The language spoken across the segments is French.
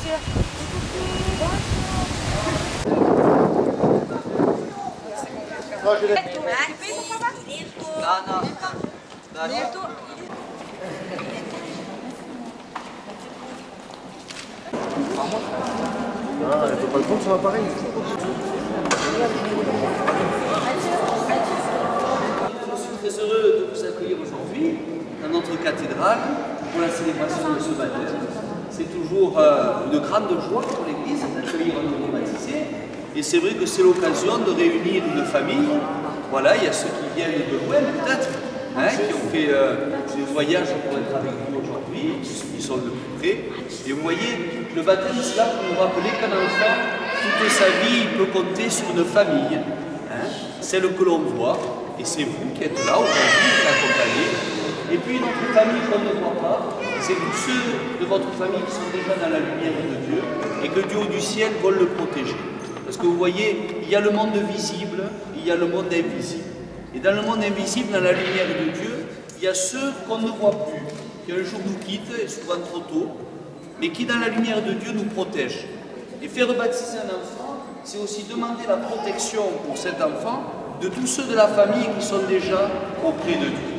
Ah, elle peut pas le prendre sur l'appareil. Je suis très heureux de vous accueillir aujourd'hui dans notre cathédrale pour la célébration de ce baptême. C'est toujours une grande joie pour l'Église d'accueillir un nouveau baptisé. Et c'est vrai que c'est l'occasion de réunir une famille. Voilà, il y a ceux qui viennent de loin peut-être, hein, qui ont fait des voyages pour être avec nous aujourd'hui, qui sont le plus près. Et vous voyez, le baptême, c'est là pour nous rappeler qu'un enfant, toute sa vie, il peut compter sur une famille, hein, celle que l'on voit. Et c'est vous qui êtes là aujourd'hui, qui l'accompagnez. Et puis notre famille qu'on ne voit pas, c'est tous ceux de votre famille qui sont déjà dans la lumière de Dieu et que Dieu du ciel veut le protéger. Parce que vous voyez, il y a le monde visible, il y a le monde invisible. Et dans le monde invisible, dans la lumière de Dieu, il y a ceux qu'on ne voit plus, qui un jour nous quittent, et souvent trop tôt, mais qui dans la lumière de Dieu nous protègent. Et faire baptiser un enfant, c'est aussi demander la protection pour cet enfant de tous ceux de la famille qui sont déjà auprès de Dieu.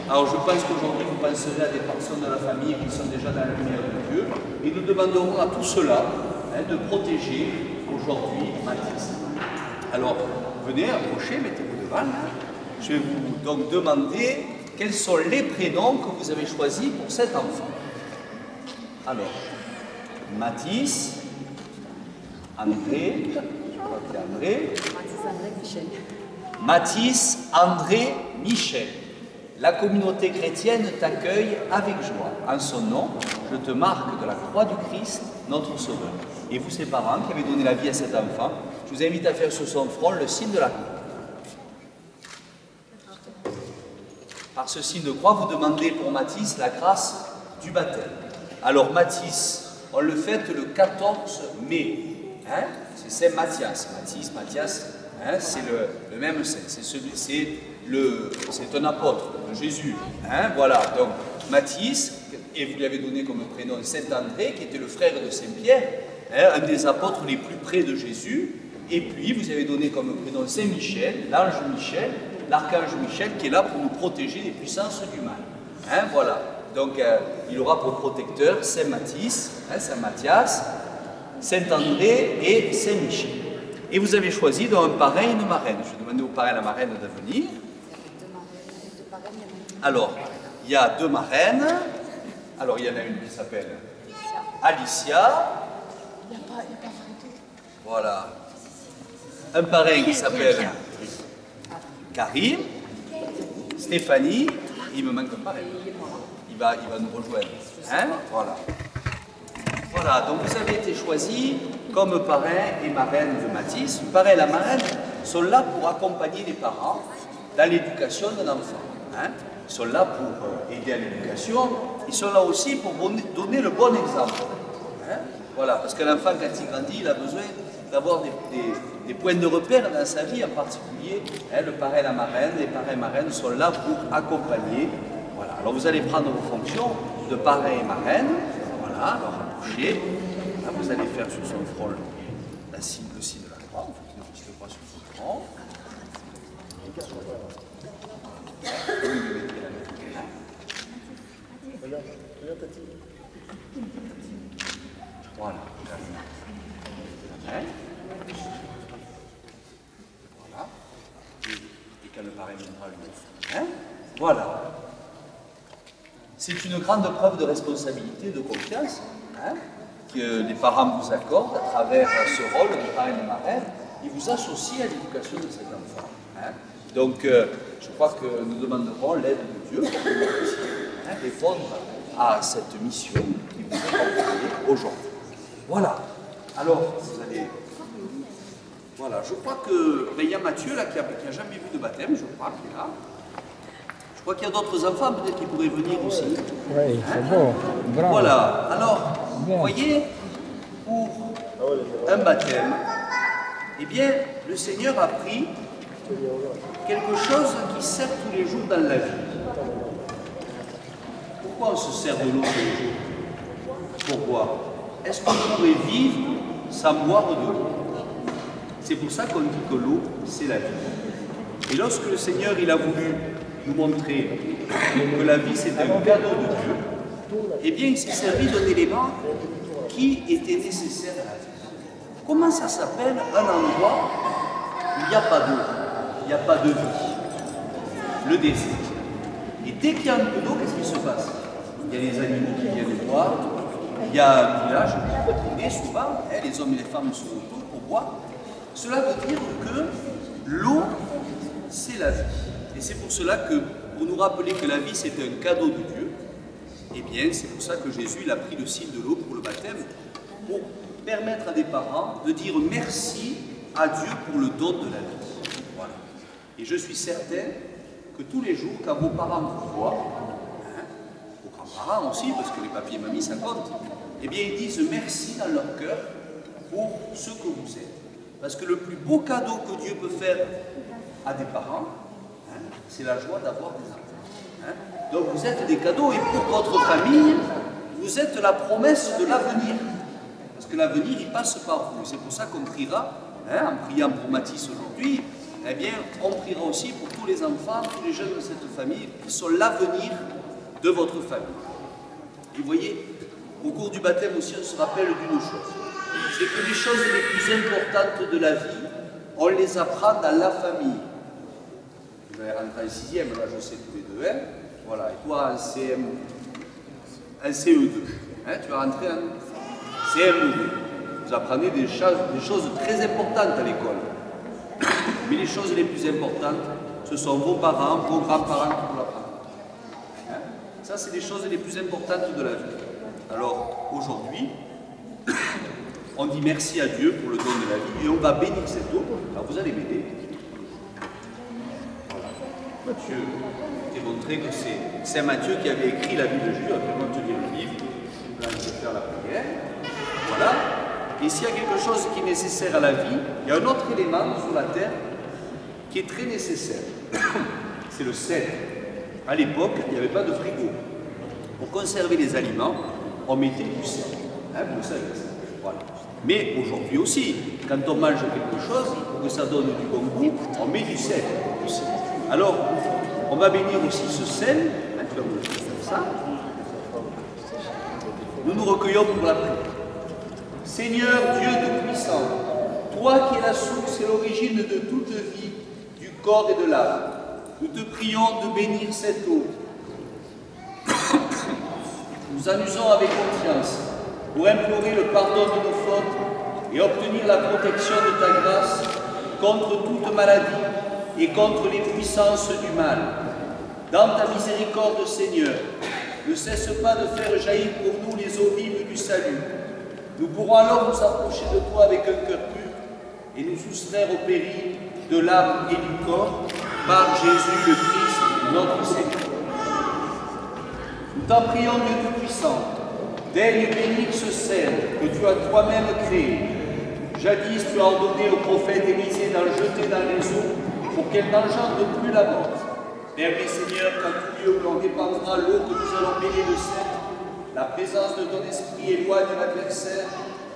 Alors je pense qu'aujourd'hui vous penserez à des personnes de la famille qui sont déjà dans la lumière de Dieu, et nous demanderons à tout cela de protéger aujourd'hui Mathis. Alors venez, approchez, mettez-vous devant. Je vais vous donc demander quels sont les prénoms que vous avez choisis pour cet enfant. Alors, Mathis, André, je crois que c'est André. Mathis, André, Michel. Mathis, André, Michel. La communauté chrétienne t'accueille avec joie. En son nom, je te marque de la croix du Christ, notre Sauveur. Et vous, ses parents, qui avez donné la vie à cet enfant, je vous invite à faire sur son front le signe de la croix. Par ce signe de croix, vous demandez pour Mathis la grâce du baptême. Alors Mathis, on le fête le 14 mai. Hein? C'est Saint Matthias. Matthias, hein? C'est le même saint. C'est un apôtre de Jésus. Hein? Voilà, donc Mathis, et vous lui avez donné comme prénom Saint André, qui était le frère de Saint Pierre, hein? Un des apôtres les plus près de Jésus. Et puis vous avez donné comme prénom Saint Michel, l'ange Michel, l'archange Michel, qui est là pour nous protéger des puissances du mal. Hein? Voilà. Donc, il aura pour protecteur Saint Mathis, hein, Saint Matthias, Saint André et Saint Michel. Et vous avez choisi donc un parrain et une marraine. Je vais demander au parrain et à la marraine de venir. Alors, il y a deux marraines. Alors, il y en a une qui s'appelle Alicia. Voilà. Un parrain qui s'appelle Karim. Stéphanie. Il me manque un parrain. Il va nous rejoindre. Hein? Voilà. Voilà, donc vous avez été choisis comme parrain et marraine de Mathis. Le parrain et la marraine sont là pour accompagner les parents dans l'éducation d'un enfant. Hein? Ils sont là pour aider à l'éducation. Ils sont là aussi pour donner le bon exemple. Hein? Voilà, parce que l'enfant, quand il grandit, il a besoin d'avoir des points de repère dans sa vie, en particulier. Hein, le parrain et la marraine, les parrains et marraines sont là pour accompagner. Voilà. Alors vous allez prendre vos fonctions de parrain et marraine. Voilà, alors approchez. Là, vous allez faire sur son front le signe de la croix. Vous faites une petite croix sur son front. Voilà. Hein? Voilà. Et quand le parrain viendra lui. Hein? Voilà. C'est une grande preuve de responsabilité, de confiance, hein, que les parents vous accordent à travers ce rôle de parrain et de marraine. Ils vous associent à l'éducation de cet enfant. Hein. Donc, je crois que nous demanderons l'aide de Dieu pour que nous puissions répondre à cette mission qui vous est confiée aujourd'hui. Voilà. Alors, vous allez... Voilà, je crois que... il y a Mathieu, là, qui n'a jamais vu de baptême, je crois, qui est là. Je crois qu'il y a d'autres enfants, peut-être qui pourraient venir aussi. Oui, c'est beau. Bravo. Voilà. Alors, vous voyez, pour un baptême, eh bien, le Seigneur a pris quelque chose qui sert tous les jours dans la vie. Pourquoi on se sert de l'eau tous les jours? Pour boire. est-ce que vous pouvez vivre sans boire de l'eau? C'est pour ça qu'on dit que l'eau, c'est la vie. Et lorsque le Seigneur il a voulu nous montrer que la vie c'est un cadeau de Dieu, eh bien il s'est servi d'un élément qui était nécessaire à la vie. Comment ça s'appelle un endroit où il n'y a pas d'eau, il n'y a pas de vie? Le désert. Et dès qu'il y a un peu d'eau, qu'est-ce qui se passe? Il y a les animaux qui viennent boire, il y a un village et souvent, les hommes et les femmes sont autour pour boire. Cela veut dire que l'eau, c'est la vie. Et c'est pour cela que, pour nous rappeler que la vie, c'est un cadeau de Dieu, eh bien, c'est pour ça que Jésus il a pris le signe de l'eau pour le baptême, pour permettre à des parents de dire merci à Dieu pour le don de la vie. Voilà. Et je suis certain que tous les jours, quand vos parents vous voient, vos grands-parents aussi, parce que les papiers et mamies, ça compte, eh bien, ils disent merci dans leur cœur pour ce que vous êtes. Parce que le plus beau cadeau que Dieu peut faire à des parents, c'est la joie d'avoir des enfants. Donc vous êtes des cadeaux et pour votre famille, vous êtes la promesse de l'avenir. Parce que l'avenir, il passe par vous. C'est pour ça qu'on priera, en priant pour Mathis aujourd'hui, eh bien, on priera aussi pour tous les enfants, tous les jeunes de cette famille, qui sont l'avenir de votre famille. Et vous voyez, au cours du baptême aussi, on se rappelle d'une chose. C'est que les choses les plus importantes de la vie, on les apprend dans la famille. Vous allez rentrer en 6e, là je sais tous les deux, voilà, et toi en CM, en CE2, tu vas rentrer en CM2. Vous apprenez des choses très importantes à l'école. Mais les choses les plus importantes, ce sont vos parents, vos grands-parents qui vous l'apprennent. Ça, c'est les choses les plus importantes de la vie. Alors, aujourd'hui, on dit merci à Dieu pour le don de la vie et on va bénir cette eau. Alors, vous allez m'aider. Matthieu démontrait que c'est Saint Matthieu qui avait écrit la vie de Jésus, après moi te lire le livre, là je vais faire la prière, voilà. Et s'il y a quelque chose qui est nécessaire à la vie, il y a un autre élément sur la terre qui est très nécessaire, c'est le sel. À l'époque, il n'y avait pas de frigo. Pour conserver les aliments, on mettait du sel. Vous le savez, voilà. Mais aujourd'hui aussi, quand on mange quelque chose, pour que ça donne du bon goût, on met du sel aussi. Alors, on va bénir aussi ce sel, tu vas me le faire comme ça. Nous nous recueillons pour la prière. Seigneur Dieu Tout-Puissant, toi qui es la source et l'origine de toute vie, du corps et de l'âme, nous te prions de bénir cette eau. Nous amusons avec confiance pour implorer le pardon de nos fautes et obtenir la protection de ta grâce contre toute maladie et contre les puissances du mal. Dans ta miséricorde, Seigneur, ne cesse pas de faire jaillir pour nous les eaux vives du salut. Nous pourrons alors nous approcher de toi avec un cœur pur et nous soustraire au péril de l'âme et du corps par Jésus le Christ, notre Seigneur. Nous t'en prions, Dieu Tout-Puissant, daigne bénir ce sel que tu as toi-même créé. Jadis, tu as ordonné au prophète Élisée d'en jeter dans les eaux pour qu'elle n'engendre plus la mort. Permets, Seigneur, qu'en tout lieu où l'on dépendra l'eau que nous allons mêler de sel, la présence de ton esprit éloigne l'adversaire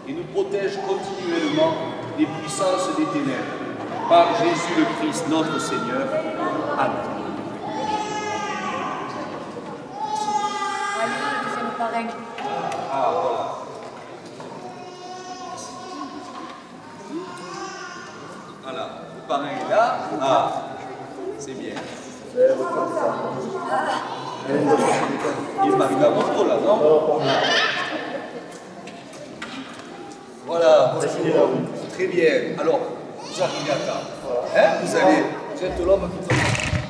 et nous protège continuellement des puissances des ténèbres. Par Jésus le Christ, notre Seigneur. Amen. Allez, le deuxième parrain. Ah, voilà. Voilà, le parrain est là. Ah, c'est bien. Il m'arrive à mon là, non? Voilà, très bien. Alors, vous arrivez à table. Vous êtes l'homme qui doit.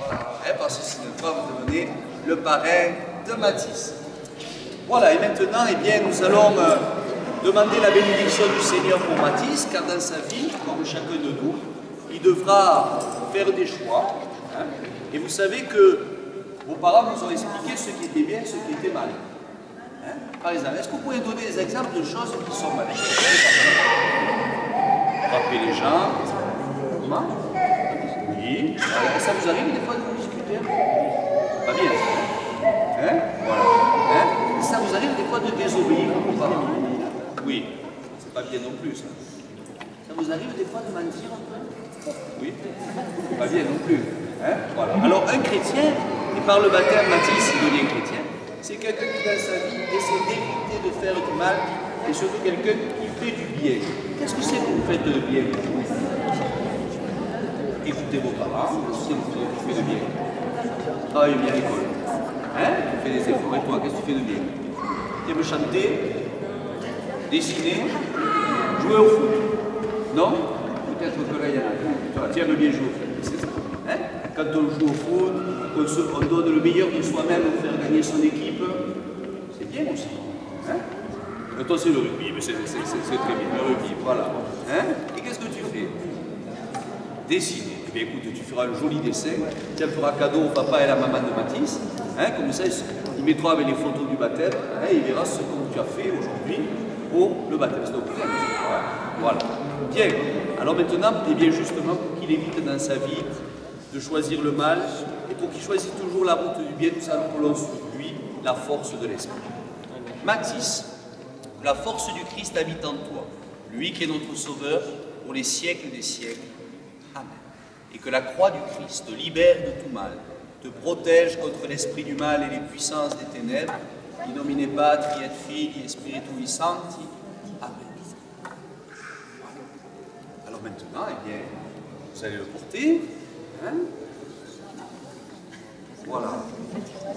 Voilà, parce que c'est notre femme de donner le parrain de Mathis. Voilà, et maintenant, eh bien, nous allons demander la bénédiction du Seigneur pour Mathis, car dans sa vie, comme chacun de nous, il devra faire des choix. Et vous savez que vos parents vous ont expliqué ce qui était bien et ce qui était mal. Par exemple, est-ce que vous pouvez donner des exemples de choses qui sont mal? Frapper les gens. Comment? Oui. Alors, ça vous arrive des fois de vous discuter? Pas bien. Voilà. Ça vous arrive des fois de désobéir aux parents? Oui. Oui, c'est pas bien non plus ça. Ça vous arrive des fois de mentir un peu? Oui, c'est pas bien non plus. Hein? Voilà. Alors un chrétien, et par le baptême Mathis, il devient chrétien, c'est quelqu'un qui dans sa vie essaie d'éviter de faire du mal, et surtout quelqu'un qui fait du bien. Qu'est-ce que c'est que vous faites de bien? Écoutez vos parents, qu'est-ce que vous faites de bien? Travaillez bien à l'école. Hein? Tu fais des efforts. Et toi, qu'est-ce que tu fais de bien? Tu aimes chanter, dessiner, jouer au foot? Non? Peut-être que là, il y en a. Tu aimes bien jouer au foot, c'est ça. Hein? Quand on joue au foot, on donne le meilleur de soi-même pour faire gagner son équipe, c'est bien aussi. Hein? Et toi, c'est le rugby, mais c'est très bien, le rugby, voilà. Hein? Et qu'est-ce que tu fais? Dessiner. Eh bien, écoute, tu feras un joli dessin, tu en feras cadeau au papa et à la maman de Mathis, hein? Comme ça, il mettra avec les photos du baptême, hein? Il verra ce que tu as fait aujourd'hui pour le baptême. Donc, voilà. Bien. Alors maintenant, eh bien, justement, pour qu'il évite dans sa vie de choisir le mal, et pour qu'il choisisse toujours la route du bien, nous allons sur lui la force de l'esprit. Mathis, la force du Christ habite en toi, lui qui est notre Sauveur pour les siècles des siècles. Amen. Et que la croix du Christ te libère de tout mal, te protège contre l'esprit du mal et les puissances des ténèbres. In nomine Patri et Filii et Spiritui Sancti. Amen. Alors maintenant, eh bien, vous allez le porter. Hein? Voilà.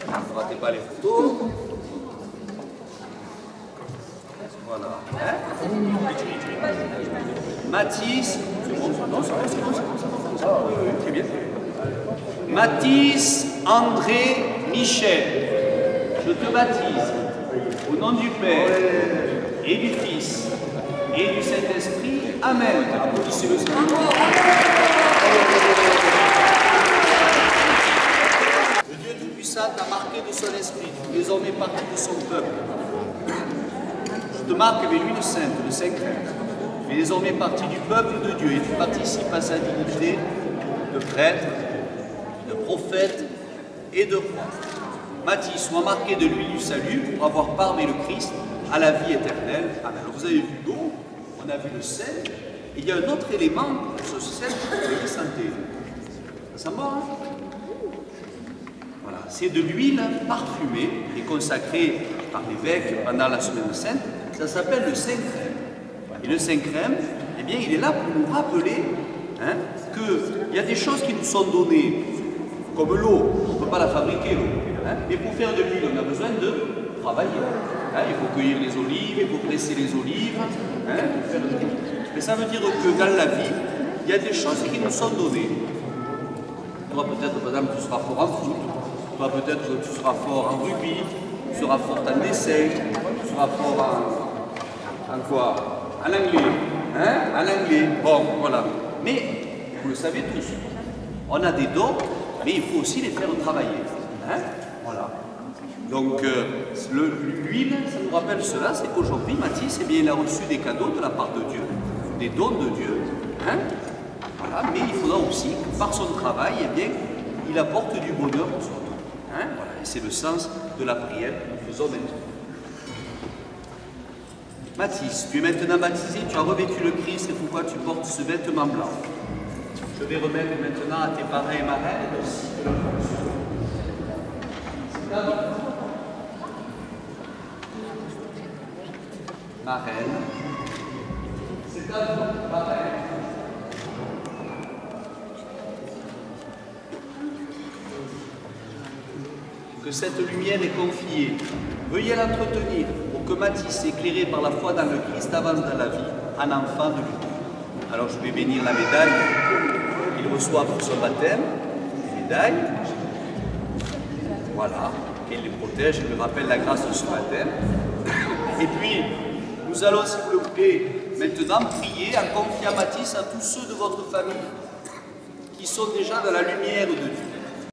Ne ratez pas les photos. Voilà. Hein? Mathis, c'est bon, non, c'est bon, oui, très bien. Mathis André Michel, je te baptise au nom du Père et du Fils et du Saint-Esprit. Amen. Applaudissez le Seigneur. Le Dieu Tout-Puissant t'a marqué de son esprit, désormais partie de son peuple. Je te marque avec l'huile sainte, le Saint-Crème. Tu es désormais partie du peuple de Dieu et tu participes à sa dignité de prêtre, de prophète et de roi. Mathis, sois marqué de l'huile du salut pour avoir part avec le Christ à la vie éternelle. Amen. Alors vous avez vu l'eau, on a vu le sel, et il y a un autre élément sur ce sel que vous pouvez sentir. Ça sent bon, hein? Voilà, c'est de l'huile parfumée et consacrée par l'évêque pendant la semaine sainte. Ça s'appelle le Saint-Crème. Et le Saint-Crème, eh bien, il est là pour nous rappeler hein, qu'il y a des choses qui nous sont données, comme l'eau, on ne peut pas la fabriquer l'eau. Hein, mais pour faire de l'huile, on a besoin de travailler. Hein, il faut cueillir les olives, il faut presser les olives, hein, pour faire de l'huile. Mais ça veut dire que dans la vie, il y a des choses qui nous sont données. Toi, peut-être, par exemple, tu seras fort en foot, toi, peut-être, tu seras fort en rugby, tu seras fort en dessin, tu seras fort en quoi? En anglais. Hein? En anglais. Bon, voilà. Mais, vous le savez tous, on a des dons, mais il faut aussi les faire travailler. Hein? Voilà. Donc, l'huile, ça nous rappelle cela, c'est qu'aujourd'hui, Mathis, eh bien, il a reçu des cadeaux de la part de Dieu, des dons de Dieu. Hein? Voilà. Mais il faudra aussi que par son travail, eh bien, il apporte du bonheur aux autres. Hein? Voilà. Et c'est le sens de la prière que nous faisons maintenant. Mathis, tu es maintenant baptisé, tu as revêtu le Christ, c'est pourquoi tu portes ce vêtement blanc. Je vais remettre maintenant à tes parrains et marraines le signe de la fonction. Marraine. C'est à vous, marraine. Que cette lumière est confiée. Veuillez l'entretenir pour que Mathis, éclairé par la foi dans le Christ, avance dans la vie, un enfant de lui. Alors je vais bénir la médaille qu'il reçoit pour son baptême, les médailles. Voilà, qu'elle les protège et lui rappelle la grâce de ce baptême. Et puis, nous allons, si vous le voulez, maintenant prier en confiant Mathis à tous ceux de votre famille qui sont déjà dans la lumière de Dieu.